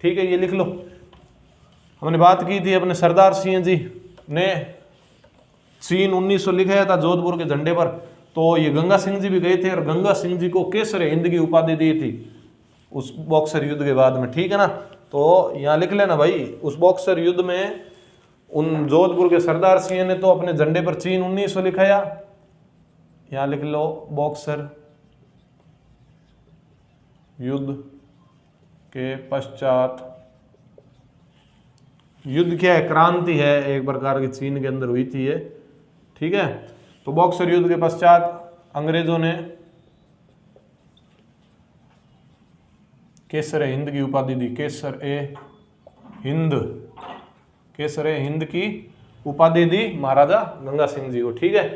ठीक है, ये लिख लो। हमने बात की थी अपने सरदार सिंह जी ने चीन 1900 लिखाया था जोधपुर के झंडे पर। तो ये गंगा सिंह जी भी गए थे और गंगा सिंह जी को केसर हिंद की उपाधि दी थी उस बॉक्सर युद्ध के बाद में, ठीक है ना। तो यहाँ लिख लेना भाई, उस बॉक्सर युद्ध में उन जोधपुर के सरदार सिंह ने तो अपने झंडे पर चीन 1900 लिखाया। यहाँ लिख लो बॉक्सर युद्ध के पश्चात, युद्ध क्या है, क्रांति है एक प्रकार की चीन के अंदर हुई थी ये, ठीक है। तो बॉक्सर युद्ध के पश्चात अंग्रेजों ने केसर हिंद की उपाधि दी, केसर ए हिंद की उपाधि दी महाराजा गंगा सिंह जी को, ठीक है।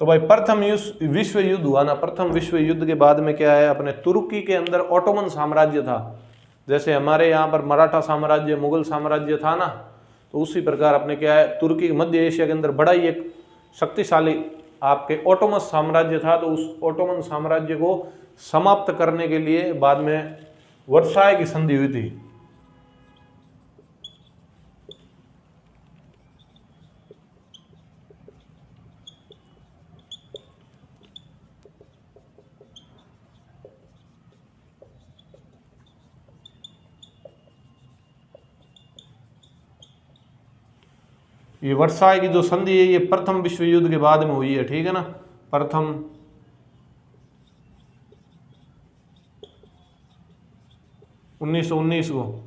तो भाई प्रथम विश्व युद्ध हुआ ना, प्रथम विश्व युद्ध के बाद में क्या है, अपने तुर्की के अंदर ऑटोमन साम्राज्य था। जैसे हमारे यहाँ पर मराठा साम्राज्य, मुगल साम्राज्य था ना, तो उसी प्रकार अपने क्या है, तुर्की मध्य एशिया के अंदर बड़ा ही एक शक्तिशाली आपके ऑटोमन साम्राज्य था। तो उस ऑटोमन साम्राज्य को समाप्त करने के लिए बाद में वर्साय की संधि हुई थी। ये वर्साय की जो संधि है ये प्रथम विश्व युद्ध के बाद में हुई है, ठीक है ना। प्रथम 1919 को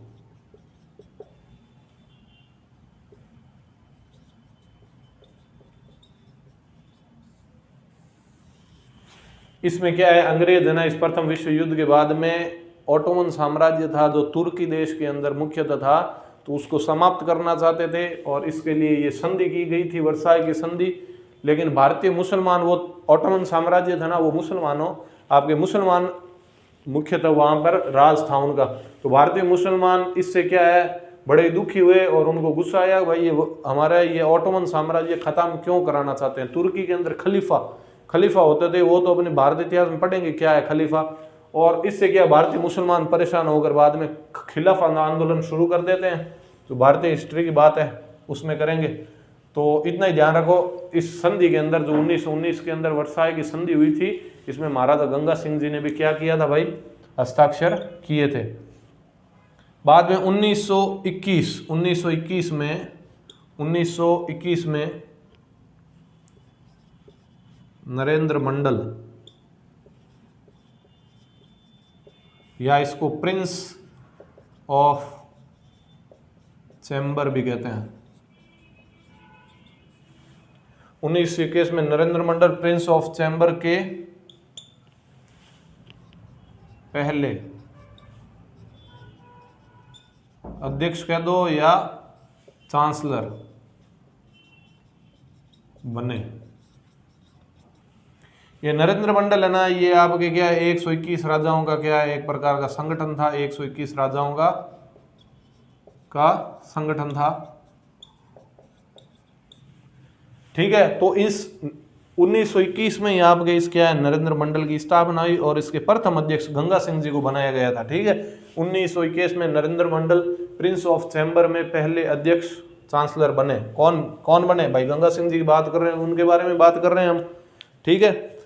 इसमें क्या है, अंग्रेज है ना, इस प्रथम विश्व युद्ध के बाद में ऑटोमन साम्राज्य था जो तुर्की देश के अंदर मुख्यतः था, तो उसको समाप्त करना चाहते थे और इसके लिए ये संधि की गई थी, वर्साय की संधि। लेकिन भारतीय मुसलमान, वो ऑटोमन साम्राज्य था ना, वो मुसलमानों आपके मुसलमान मुख्यतः वहाँ पर राज था उनका। तो भारतीय मुसलमान इससे क्या है, बड़े दुखी हुए और उनको गुस्सा आया, भाई ये हमारा ये ऑटोमन साम्राज्य खत्म क्यों कराना चाहते हैं। तुर्की के अंदर खलीफा होते थे, वो तो अपने भारतीय इतिहास में पढ़ेंगे क्या है खलीफा। और इससे क्या भारतीय मुसलमान परेशान होकर बाद में खिलाफत आंदोलन शुरू कर देते हैं। तो भारतीय हिस्ट्री की बात है उसमें करेंगे। तो इतना ही ध्यान रखो, इस संधि के अंदर जो 1919 के अंदर वर्साय की संधि हुई थी, इसमें महाराजा गंगा सिंह जी ने भी क्या किया था भाई, हस्ताक्षर किए थे। बाद में 1921 में नरेंद्र मंडल, या इसको प्रिंस ऑफ चैम्बर भी कहते हैं, 1921 में नरेंद्र मंडल प्रिंस ऑफ चैम्बर के पहले अध्यक्ष कह दो या चांसलर बने। ये नरेंद्र मंडल है ना, ये आपके क्या 121 राजाओं का क्या एक प्रकार का संगठन था, 121 राजाओं का संगठन था। ठीक है, तो इस 1921 में यहाँ पे इस क्या है नरेंद्र मंडल की स्थापना हुई और इसके प्रथम अध्यक्ष गंगा सिंह जी को बनाया गया था। ठीक है, 1921 में नरेंद्र मंडल प्रिंस ऑफ चैम्बर में पहले अध्यक्ष चांसलर बने। कौन कौन बने भाई? गंगा सिंह जी की बात कर रहे हैं, उनके बारे में बात कर रहे हैं हम। ठीक है,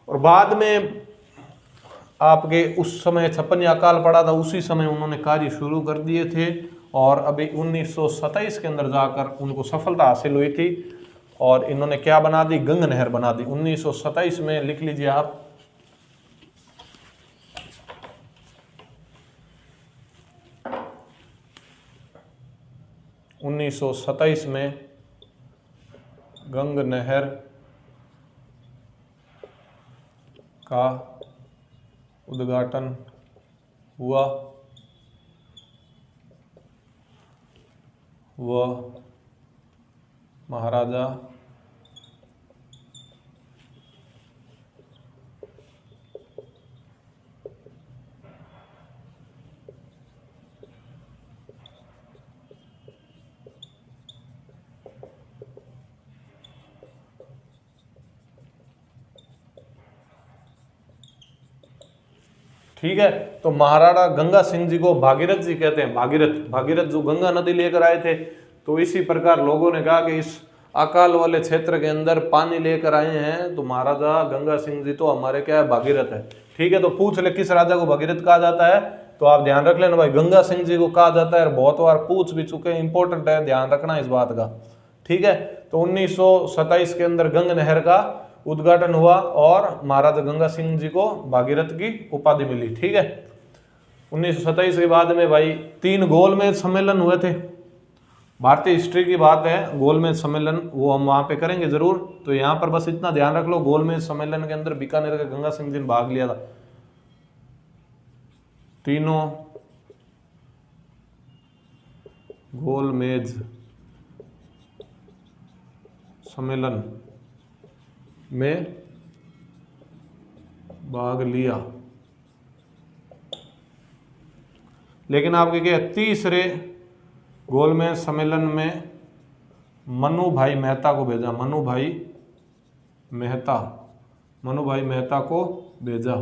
और बाद में आपके उस समय 56 अकाल पड़ा था, उसी समय उन्होंने कार्य शुरू कर दिए थे और अभी 1927 के अंदर जाकर उनको सफलता हासिल हुई थी और इन्होंने क्या बना दी? गंग नहर बना दी 1927 में। लिख लीजिए आप, (1927) में गंग नहर का उद्घाटन हुआ। वह महाराजा ठीक है, तो महाराणा गंगा सिंह जी को भागीरथ जी कहते हैं। भागीरथ जो गंगा नदी लेकर आए थे। तो इसी प्रकार लोगों ने कहा कि इस अकाल वाले क्षेत्र के अंदर पानी लेकर आए हैं तो महाराजा गंगा सिंह जी तो हमारे क्या है? भागीरथ है। ठीक है, तो पूछ ले किस राजा को भागीरथ कहा जाता है, तो आप ध्यान रख लेना भाई, गंगा सिंह जी को कहा जाता है। बहुत बार पूछ भी चुके हैं, इंपॉर्टेंट है, ध्यान रखना इस बात का। ठीक है, तो 1927 के अंदर गंग नहर का उद्घाटन हुआ और महाराजा गंगा सिंह जी को भागीरथ की उपाधि मिली। ठीक है, 1927 के बाद में भाई 3 गोलमेज सम्मेलन हुए थे। भारतीय हिस्ट्री की बात है, गोलमेज सम्मेलन वो हम वहां पे करेंगे जरूर। तो यहाँ पर बस इतना ध्यान रख लो, गोलमेज सम्मेलन के अंदर बीकानेर का गंगा सिंह जी ने भाग लिया था। तीनों गोलमेज सम्मेलन में भाग लिया, लेकिन आपके क्या तीसरे गोलमेज सम्मेलन में मनु भाई मेहता को भेजा। मनु भाई मेहता को भेजा।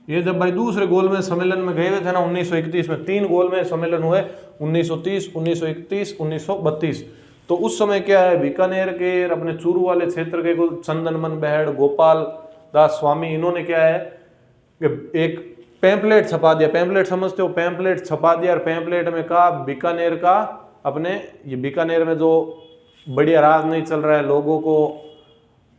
ये जब भाई दूसरे गोलमेज सम्मेलन में गए हुए थे ना 1931 में, 3 गोलमेज सम्मेलन हुए 1930, 1931, 1932। तो उस समय क्या है, बीकानेर के अपने चूरू वाले क्षेत्र के चंदनमन बहड़, गोपाल दास स्वामी, इन्होंने क्या है कि एक पैम्पलेट छपा दिया। पैम्पलेट समझते हो? पैम्पलेट छपा दिया और पैम्पलेट में कहा बीकानेर का अपने ये बीकानेर में जो बढ़िया राज नहीं चल रहा है, लोगों को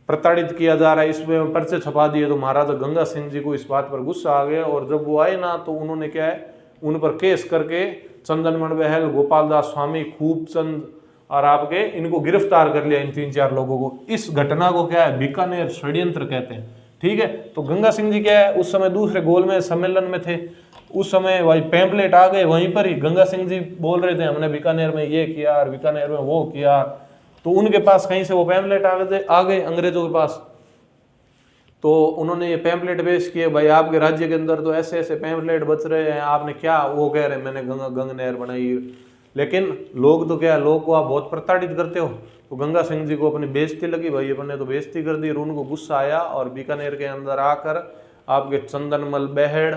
प्रताड़ित किया जा रहा है, इसमें पर्चे छपा दिए। तो महाराजा गंगा सिंह जी को इस बात पर गुस्सा आ गया और जब वो आए ना तो उन्होंने क्या है उन पर केस करके चंदनमन बहल, गोपाल दास स्वामी, खूबचंद और आपके इनको गिरफ्तार कर लिया, इन 3-4 लोगों को। इस घटना को क्या है बीकानेर षड्यंत्र कहते हैं। ठीक है, तो गंगा सिंह जी क्या है उस समय दूसरे गोलमेज सम्मेलन में थे। उस समय वही पैम्पलेट आ गए, वहीं पर ही गंगा सिंह जी बोल रहे थे हमने बीकानेर में ये किया और बीकानेर में वो किया। तो उनके पास कहीं से वो पैम्पलेट आ गए अंग्रेजों के पास। तो उन्होंने ये पैम्पलेट पेश किए, भाई आपके राज्य के अंदर तो ऐसे ऐसे पैम्पलेट बच रहे हैं, आपने क्या? वो कह रहे हैं मैंने गंग नहर बनाई। लेकिन लोग तो क्या, लोग को आप बहुत प्रताड़ित करते हो। तो गंगा सिंह जी को अपनी बेइज्जती लगी, भाई अपन ने तो बेइज्जती कर दी, और उनको गुस्सा आया और बीकानेर के अंदर आकर आपके चंदनमल बहड़,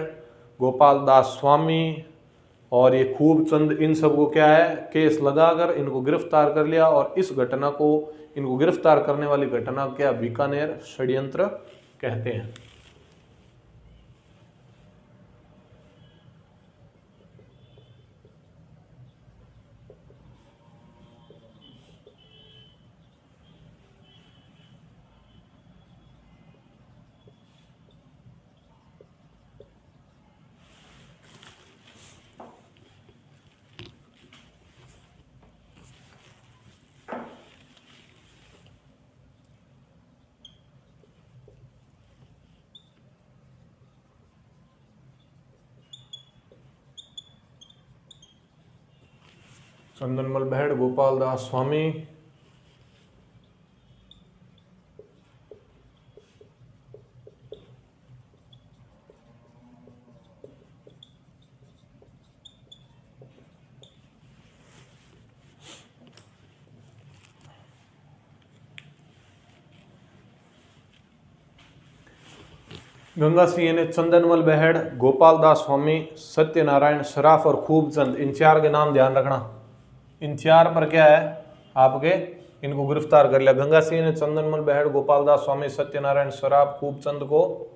गोपाल दास स्वामी और ये खूबचंद, इन सबको क्या है केस लगाकर इनको गिरफ्तार कर लिया। और इस घटना को, इनको गिरफ्तार करने वाली घटना क्या बीकानेर षड्यंत्र कहते हैं। चंदनमल बहड़, गोपाल दास स्वामी, गंगा सिंह ने, चंदनमल बहड़, गोपाल दास स्वामी, सत्यनारायण सराफ और खूबचंद, इन चार के नाम ध्यान रखना। इन चार पर क्या है आपके, इनको गिरफ्तार कर लिया। गंगा सिंह ने चंदनमल बहड़, गोपाल दास स्वामी, सत्यनारायण सराफ, खूबचंद को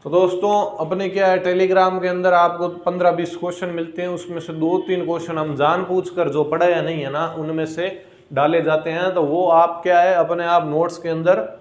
तो दोस्तों अपने क्या है, टेलीग्राम के अंदर आपको 15-20 क्वेश्चन मिलते हैं, उसमें से 2-3 क्वेश्चन हम जानबूझकर जो पढ़ा या नहीं है ना उनमें से डाले जाते हैं। तो वो आप क्या है अपने आप नोट्स के अंदर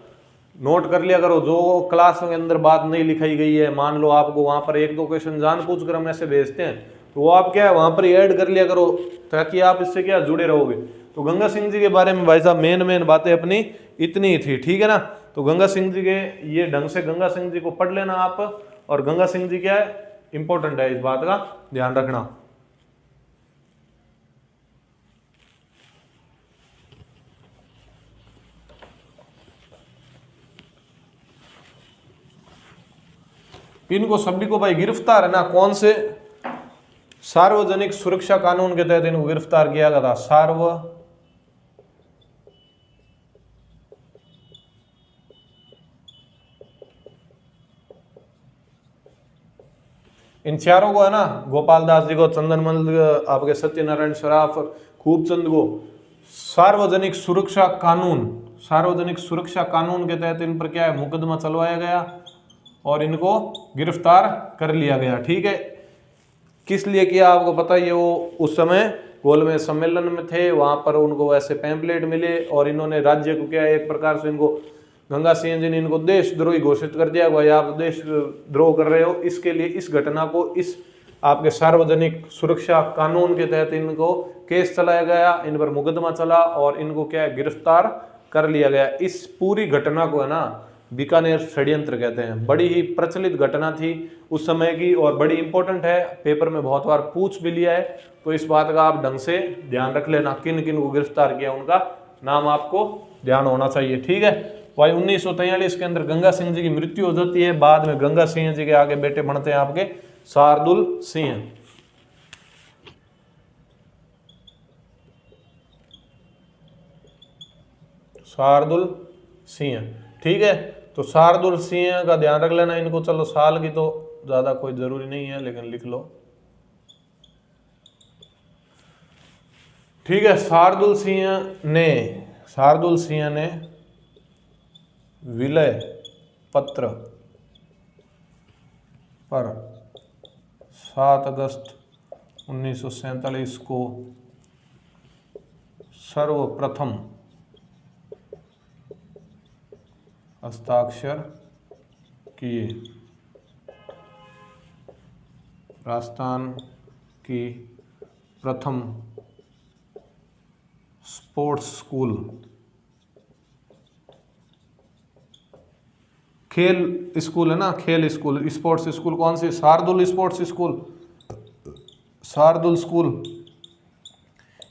नोट कर लिया करो। जो क्लास के अंदर बात नहीं लिखाई गई है, मान लो आपको वहां पर 1-2 क्वेश्चन जानबूझकर हम ऐसे भेजते हैं, तो वो आप क्या है वहां पर ऐड कर लिया करो, ताकि आप इससे क्या जुड़े रहोगे। तो गंगा सिंह जी के बारे में भाई साहब मेन बातें अपनी इतनी ही थी, ठीक है ना। तो गंगा सिंह जी के ये ढंग से गंगा सिंह जी को पढ़ लेना आप, और गंगा सिंह जी क्या है इंपॉर्टेंट है, इस बात का ध्यान रखना। इनको सभी को भाई गिरफ्तार है ना, कौन से, सार्वजनिक सुरक्षा कानून के तहत इनको गिरफ्तार किया गया था। इन चारों को है ना, गोपाल दास जी को, चंदनमल, आपके सत्यनारायण सराफ, खूबचंद को सार्वजनिक सुरक्षा कानून के तहत इन पर क्या है मुकदमा चलवाया गया और इनको गिरफ्तार कर लिया गया। ठीक है, किस लिए किया आपको पता ही है, वो उस समय गोलमेज सम्मेलन में थे, वहां पर उनको ऐसे पैम्पलेट मिले और इन्होंने राज्य को क्या है एक प्रकार से इनको, गंगा सिंह जी ने इनको देशद्रोही घोषित कर दिया, भाई आप देशद्रोह कर रहे हो। इसके लिए इस घटना को इस आपके सार्वजनिक सुरक्षा कानून के तहत इनको केस चलाया गया, इन पर मुकदमा चला और इनको क्या है गिरफ्तार कर लिया गया। इस पूरी घटना को है ना बीकानेर षड्यंत्र कहते हैं। बड़ी ही प्रचलित घटना थी उस समय की और बड़ी इंपॉर्टेंट है, पेपर में बहुत बार पूछ भी लिया है। तो इस बात का आप ढंग से ध्यान रख लेना, किन किन को गिरफ्तार किया उनका नाम आपको ध्यान होना चाहिए। ठीक है भाई, 1943 के अंदर गंगा सिंह जी की मृत्यु हो जाती है। बाद में गंगा सिंह जी के आगे बेटे बनते हैं आपके शार्दुल सिंह। शार्दुल सिंह, ठीक है। तो शार्दुल सिंह का ध्यान रख लेना इनको। चलो साल की तो ज्यादा कोई जरूरी नहीं है, लेकिन लिख लो, ठीक है। शार्दुल सिंह ने विलय पत्र पर 7 अगस्त 1947 को सर्वप्रथम हस्ताक्षर किए। राजस्थान की प्रथम स्पोर्ट्स स्कूल, खेल स्कूल है ना, खेल स्कूल, स्पोर्ट्स स्कूल कौन सी, Shardul sports school, Shardul school,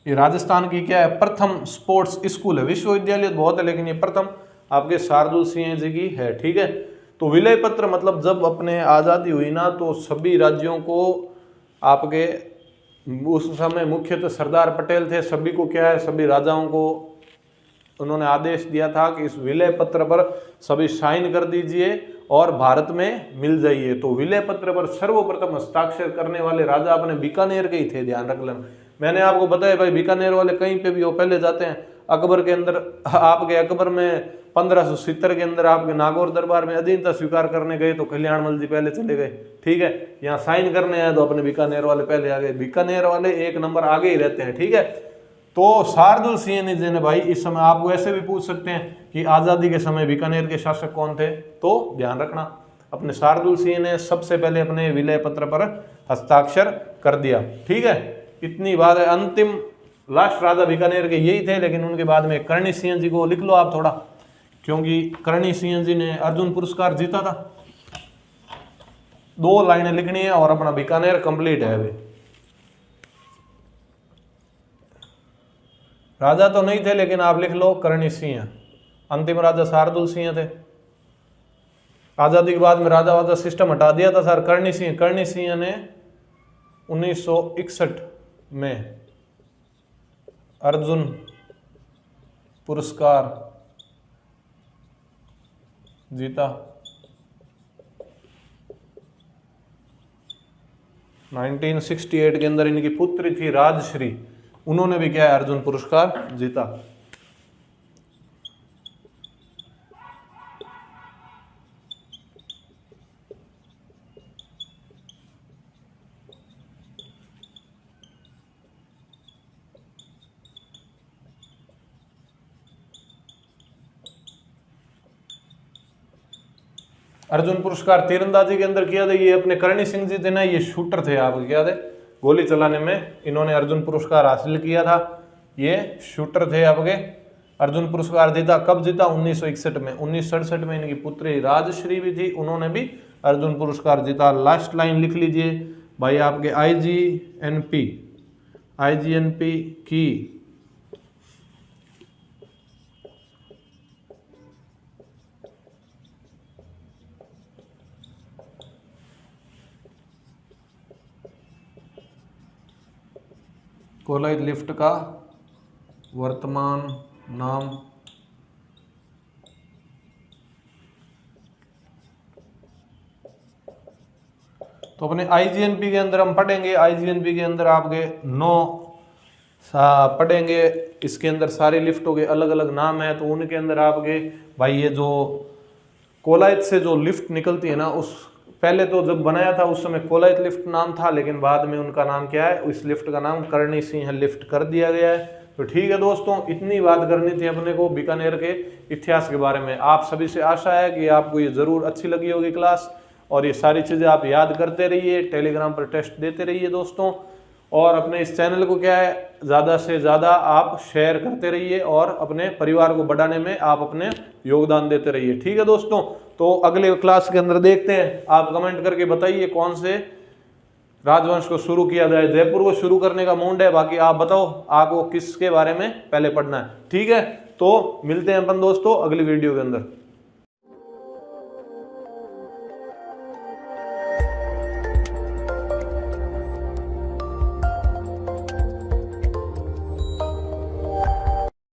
ये राजस्थान की क्या है प्रथम स्पोर्ट्स स्कूल है। विश्वविद्यालय बहुत है लेकिन ये प्रथम आपके शार्दुल सिंह जी की है। ठीक है, तो विलय पत्र मतलब जब अपने आज़ादी हुई ना, तो सभी राज्यों को आपके उस समय मुख्यतः सरदार पटेल थे, सभी को क्या है सभी राजाओं को उन्होंने आदेश दिया था कि इस विलय पत्र पर सभी साइन कर दीजिए और भारत में मिल जाइए। तो विलय पत्र पर सर्वप्रथम हस्ताक्षर करने वाले राजा अपने बीकानेर के ही थे, ध्यान रख लेना। मैंने आपको बताया भाई बीकानेर वाले कहीं पे भी वो पहले जाते हैं। अकबर के अंदर आपके अकबर में 1570 के अंदर आपके नागौर दरबार में अधीनता स्वीकार करने गए तो कल्याणमल जी पहले चले गए। ठीक है, यहाँ साइन करने आए तो अपने बीकानेर वाले पहले आ गए। बीकानेर वाले एक नंबर आगे ही रहते हैं। ठीक है, तो शार्दुल सिंह जी ने भाई इस समय, आपको ऐसे भी पूछ सकते हैं कि आज़ादी के समय बीकानेर के शासक कौन थे, तो ध्यान रखना अपने शार्दुल सिंह ने सबसे पहले अपने विलय पत्र पर हस्ताक्षर कर दिया। ठीक है, इतनी बात है। अंतिम लास्ट राजा बीकानेर के यही थे, लेकिन उनके बाद में करणी सिंह जी को लिख लो आप थोड़ा, क्योंकि करणी सिंह जी ने अर्जुन पुरस्कार जीता था। 2 लाइनें लिखनी है और अपना बीकानेर कंप्लीट है। अभी राजा तो नहीं थे, लेकिन आप लिख लो करणी सिंह। अंतिम राजा शार्दुल सिंह थे। आजादी के बाद में राजा वाजा सिस्टम हटा दिया था सर। करणी सिंह ने 1961 में अर्जुन पुरस्कार जीता। 1968 के अंदर इनकी पुत्री थी राजश्री, उन्होंने भी क्या है अर्जुन पुरस्कार जीता। अर्जुन पुरस्कार तीरंदाजी के अंदर किया था, ये अपने करणी सिंह जी थे ना, ये शूटर थे, आपको क्या थे, गोली चलाने में इन्होंने अर्जुन पुरस्कार हासिल किया था। ये शूटर थे आपके। अर्जुन पुरस्कार जीता, कब जीता, 1961 में। 1967 में इनकी पुत्री राजश्री भी थी, उन्होंने भी अर्जुन पुरस्कार जीता। लास्ट लाइन लिख लीजिए भाई आपके आईजीएनपी की कोलाइट लिफ्ट का वर्तमान नाम तो अपने आईजीएनपी के अंदर हम पढ़ेंगे। आईजीएनपी के अंदर आपके 9 पढ़ेंगे। इसके अंदर सारे लिफ्टों के अलग अलग नाम है। तो उनके अंदर आपके भाई ये जो कोलाइट से जो लिफ्ट निकलती है ना, उस पहले तो जब बनाया था उस समय कोलाइट लिफ्ट नाम था, लेकिन बाद में उनका नाम क्या है, इस लिफ्ट का नाम करणी सिंह लिफ्ट कर दिया गया है। तो ठीक है दोस्तों, इतनी बात करनी थी अपने को बीकानेर के इतिहास के बारे में। आप सभी से आशा है कि आपको ये ज़रूर अच्छी लगी होगी क्लास, और ये सारी चीज़ें आप याद करते रहिए, टेलीग्राम पर टेस्ट देते रहिए दोस्तों। और अपने इस चैनल को क्या है, ज़्यादा से ज़्यादा आप शेयर करते रहिए और अपने परिवार को बढ़ाने में आप अपने योगदान देते रहिए। ठीक है दोस्तों, तो अगले क्लास के अंदर देखते हैं। आप कमेंट करके बताइए कौन से राजवंश को शुरू किया जाए। जयपुर को शुरू करने का मूड है, बाकी आप बताओ आपको किसके बारे में पहले पढ़ना है। ठीक है, तो मिलते हैं अपन दोस्तों अगली वीडियो के अंदर।